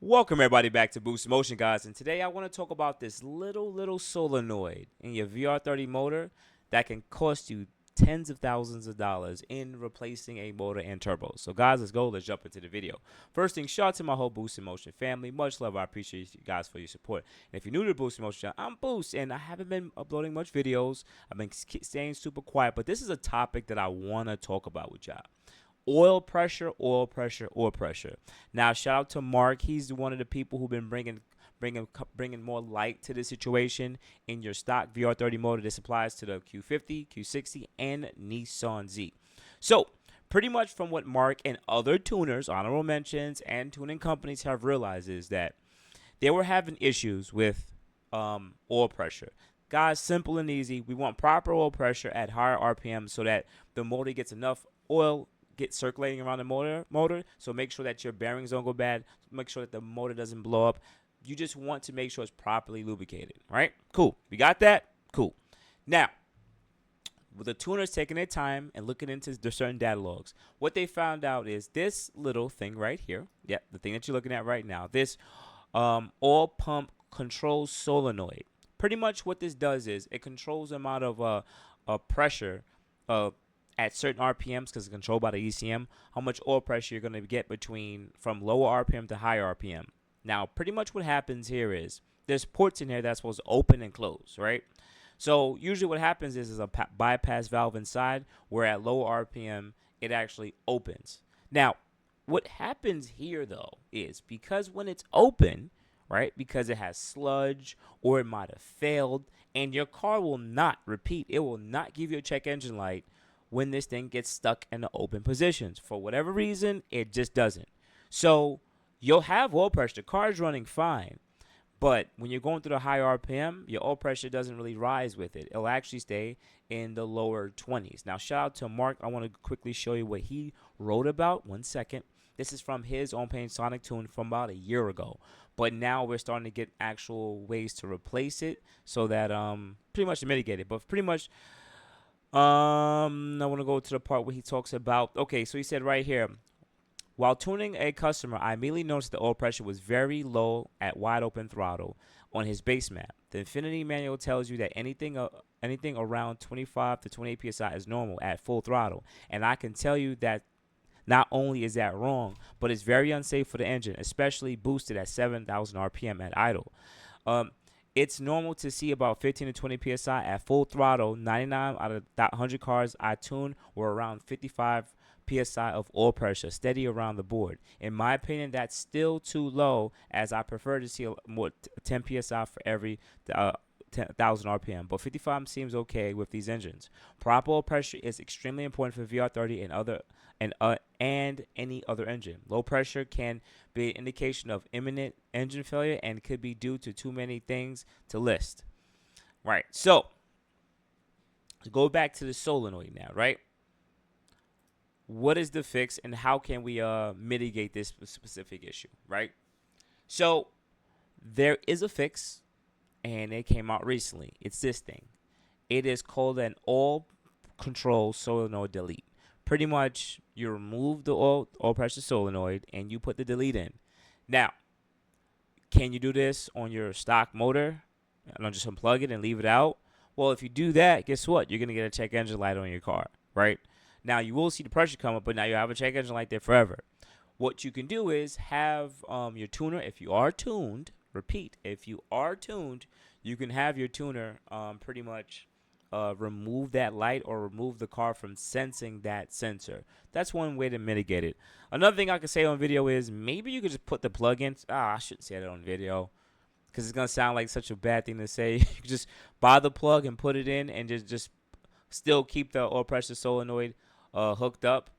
Welcome everybody back to Boost Motion, guys, and today I want to talk about this little solenoid in your VR30 motor that can cost you tens of thousands of dollars in replacing a motor and turbo. So guys, let's jump into the video. First thing, shout out to my whole Boost Motion family. Much love. I appreciate you guys for your support. And if you're new to the Boost Motion channel, I'm Boost, and I haven't been uploading much videos. I've been staying super quiet, but this is a topic that I want to talk about with y'all. Oil pressure, oil pressure, oil pressure. Now, shout out to Mark. He's one of the people who've been bringing more light to the situation in your stock VR30 motor. This applies to the Q50, Q60, and Nissan Z. So, pretty much from what Mark and other tuners, honorable mentions, and tuning companies have realized is that they were having issues with oil pressure. Guys, simple and easy. We want proper oil pressure at higher RPM so that the motor gets enough oil get circulating around the motor. So make sure that your bearings don't go bad. Make sure that the motor doesn't blow up. You just want to make sure it's properly lubricated, right? Cool. We got that? Cool. Now, with the tuners taking their time and looking into the certain data logs, what they found out is this little thing right here. Yeah, the thing that you're looking at right now. This oil pump control solenoid. Pretty much what this does is it controls the amount of pressure at certain RPMs because it's controlled by the ECM, how much oil pressure you're going to get from lower RPM to higher RPM. Now, pretty much what happens here is there's ports in here that's supposed to open and close, right? So usually what happens is a bypass valve inside where at low RPM it actually opens. Now, what happens here though is because when it's open, right, because it has sludge or it might have failed, and your car will not repeat, it will not give you a check engine light when this thing gets stuck in the open positions. For whatever reason, it just doesn't. So you'll have oil pressure. The car is running fine. But when you're going through the high RPM, your oil pressure doesn't really rise with it. It'll actually stay in the lower 20s. Now, shout out to Mark. I want to quickly show you what he wrote about. 1 second. This is from his own pain Sonic Tune from about a year ago. But now we're starting to get actual ways to replace it so that pretty much to mitigate it. But pretty much I want to go to the part where he talks about. Okay, so he said right here, while tuning a customer, I immediately noticed the oil pressure was very low at wide open throttle on his base map. The Infinity manual tells you that anything around 25 to 28 psi is normal at full throttle, and I can tell you that not only is that wrong, but it's very unsafe for the engine, especially boosted at 7,000 RPM at idle. Um, it's normal to see about 15 to 20 psi at full throttle. 99 out of 100 cars I tuned were around 55 psi of oil pressure, steady around the board. In my opinion, that's still too low, as I prefer to see more 10 psi for every 10,000 RPM, but 55 seems okay with these engines. Proper oil pressure is extremely important for VR30 and any other engine. Low pressure can be an indication of imminent engine failure and could be due to too many things to list. Right. So go back to the solenoid now. Right. What is the fix and how can we mitigate this specific issue? Right. So there is a fix, and it came out recently. It's this thing. It is called an oil control solenoid delete. Pretty much, you remove the oil pressure solenoid and you put the delete in. Now, can you do this on your stock motor? And I'll just unplug it and leave it out. Well, if you do that, guess what? You're gonna get a check engine light on your car, right? Now you will see the pressure come up, but now you have a check engine light there forever. What you can do is have your tuner, if you are tuned, repeat, if you are tuned, you can have your tuner pretty much remove that light or remove the car from sensing that sensor. That's one way to mitigate it. Another thing I could say on video is maybe you could just put the plug in. I shouldn't say that on video because it's going to sound like such a bad thing to say. You could just buy the plug and put it in and just still keep the oil pressure solenoid hooked up.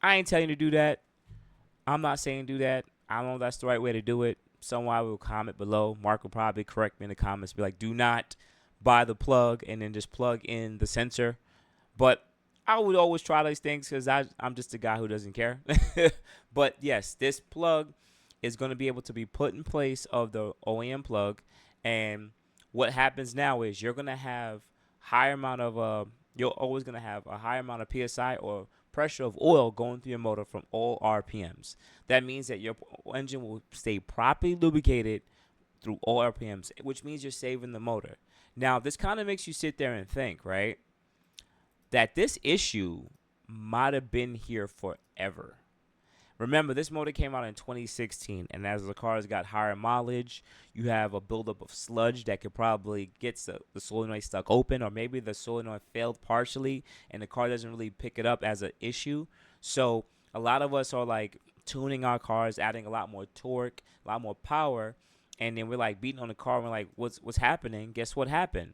I ain't telling you to do that. I'm not saying do that. I don't know if that's the right way to do it. Someone will comment below. Mark will probably correct me in the comments. Be like, do not buy the plug and then just plug in the sensor. But I would always try these things because I'm just a guy who doesn't care. But yes, this plug is going to be able to be put in place of the OEM plug. And what happens now is you're going to have higher amount of you're always going to have a higher amount of PSI or pressure of oil going through your motor from all RPMs. That means that your engine will stay properly lubricated through all RPMs, which means you're saving the motor. Now, this kind of makes you sit there and think, right, that this issue might have been here forever. Remember, this motor came out in 2016, and as the cars got higher mileage, you have a buildup of sludge that could probably get the solenoid stuck open, or maybe the solenoid failed partially, and the car doesn't really pick it up as an issue. So a lot of us are like tuning our cars, adding a lot more torque, a lot more power, and then we're like beating on the car, and we're like, what's happening? Guess what happened?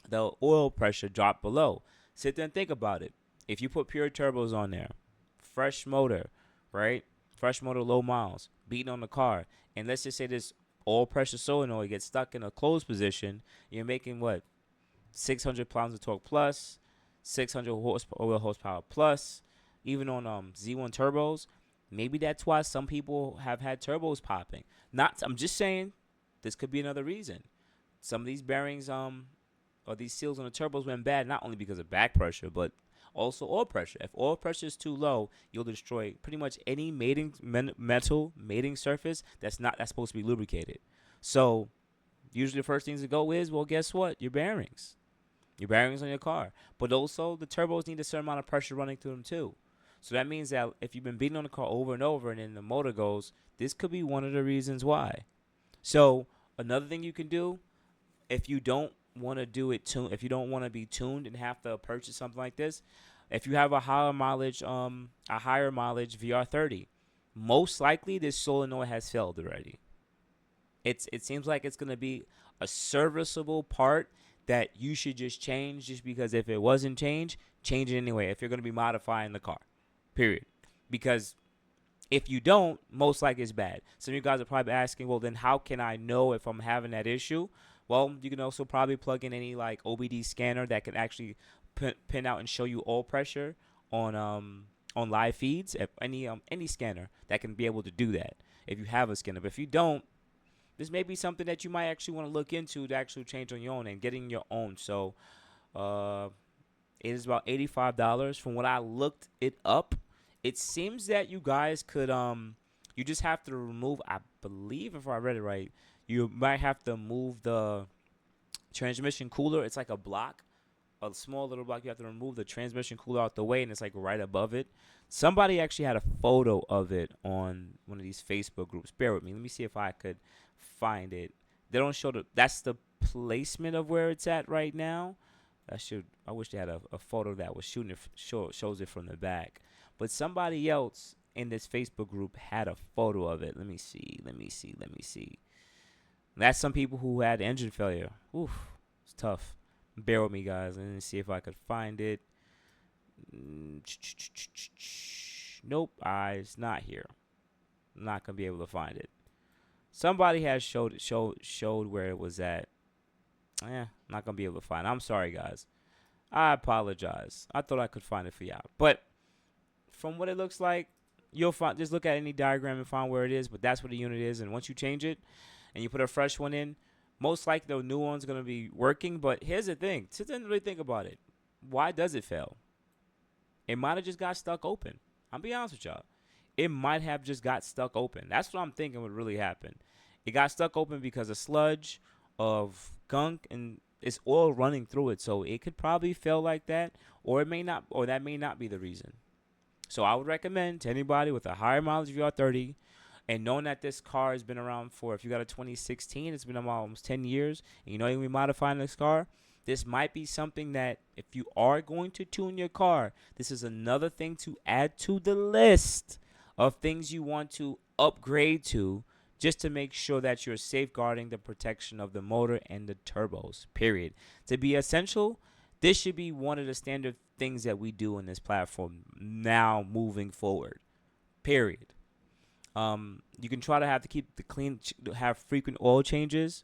The oil pressure dropped below. Sit there and think about it. If you put pure turbos on there, fresh motor, right? Fresh motor, low miles, beating on the car, and let's just say this oil pressure solenoid gets stuck in a closed position, you're making what? 600 pounds of torque plus, 600 horsepower plus, even on Z1 turbos. Maybe that's why some people have had turbos popping. Not, I'm just saying, this could be another reason. Some of these bearings, or these seals on the turbos went bad, not only because of back pressure, but also oil pressure. If oil pressure is too low, you'll destroy pretty much any metal mating surface that's supposed to be lubricated. So usually the first things to go is, well, guess what? Your bearings. Your bearings on your car. But also the turbos need a certain amount of pressure running through them too. So that means that if you've been beating on the car over and over and then the motor goes, this could be one of the reasons why. So another thing you can do, if you don't want to do it if you don't want to be tuned and have to purchase something like this, if you have a higher mileage VR30, most likely this solenoid has failed already. It seems like it's going to be a serviceable part that you should just change, just because if it wasn't changed, change it anyway if you're going to be modifying the car, period. Because if you don't, most likely it's bad. Some of you guys are probably asking, well, then how can I know if I'm having that issue? Well, you can also probably plug in any like OBD scanner that can actually pin out and show you oil pressure on live feeds. If any scanner that can be able to do that if you have a scanner. But if you don't, this may be something that you might actually want to look into to actually change on your own and getting your own. So it is about $85. From what I looked it up, it seems that you guys could you just have to remove, I believe if I read it right, you might have to move the transmission cooler. It's like a block, a small little block. You have to remove the transmission cooler out the way, and it's like right above it. Somebody actually had a photo of it on one of these Facebook groups. Bear with me. Let me see if I could find it. They don't show that's the placement of where it's at right now. I wish they had a photo that was shows it from the back. But somebody else in this Facebook group had a photo of it. Let me see. That's some people who had engine failure. Oof, it's tough. Bear with me, guys. Let me see if I could find it. Nope, it's not here. I'm not gonna be able to find it. Somebody has showed where it was at. I'm not gonna be able to find it. I'm sorry, guys. I apologize. I thought I could find it for y'all, but from what it looks like, you'll find. Just look at any diagram and find where it is. But that's what the unit is, and once you change it and you put a fresh one in, most likely the new one's going to be working. But here's the thing. Sit there and really think about it. Why does it fail? It might have just got stuck open. I'll be honest with y'all. It might have just got stuck open. That's what I'm thinking would really happen. It got stuck open because of sludge, of gunk, and it's oil running through it. So it could probably fail like that, or it may not, or that may not be the reason. So I would recommend to anybody with a higher mileage VR30, and knowing that this car has been around for, if you got a 2016, it's been about almost 10 years, and you know you're going to be modifying this car, this might be something that if you are going to tune your car, this is another thing to add to the list of things you want to upgrade to, just to make sure that you're safeguarding the protection of the motor and the turbos, period. To be essential, this should be one of the standard things that we do in this platform now moving forward, period. You can try to have frequent oil changes,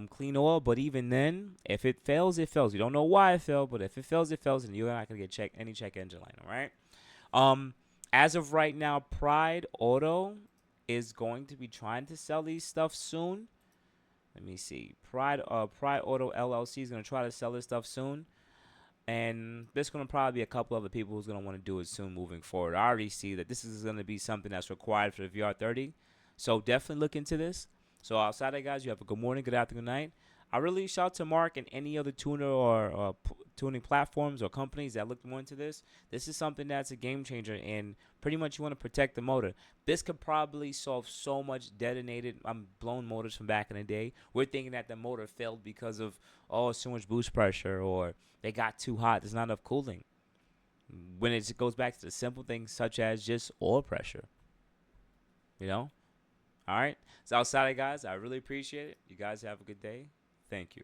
clean oil, but even then, if it fails, it fails. You don't know why it failed, but if it fails, it fails, and you're not going to get any check engine light, all right? As of right now, Pride Auto is going to be trying to sell these stuff soon. Let me see. Pride Auto LLC is going to try to sell this stuff soon. And there's going to probably be a couple other people who's going to want to do it soon moving forward. I already see that this is going to be something that's required for the VR30. So definitely look into this. So outside of guys, you have a good morning, good afternoon, good night. I really shout out to Mark and any other tuner or tuning platforms or companies that look more into this. This is something that's a game changer, and pretty much you want to protect the motor. This could probably solve so much detonated, blown motors from back in the day. We're thinking that the motor failed because of so much boost pressure, or they got too hot. There's not enough cooling. When it goes back to the simple things such as just oil pressure, you know. All right. So outside, guys, I really appreciate it. You guys have a good day. Thank you.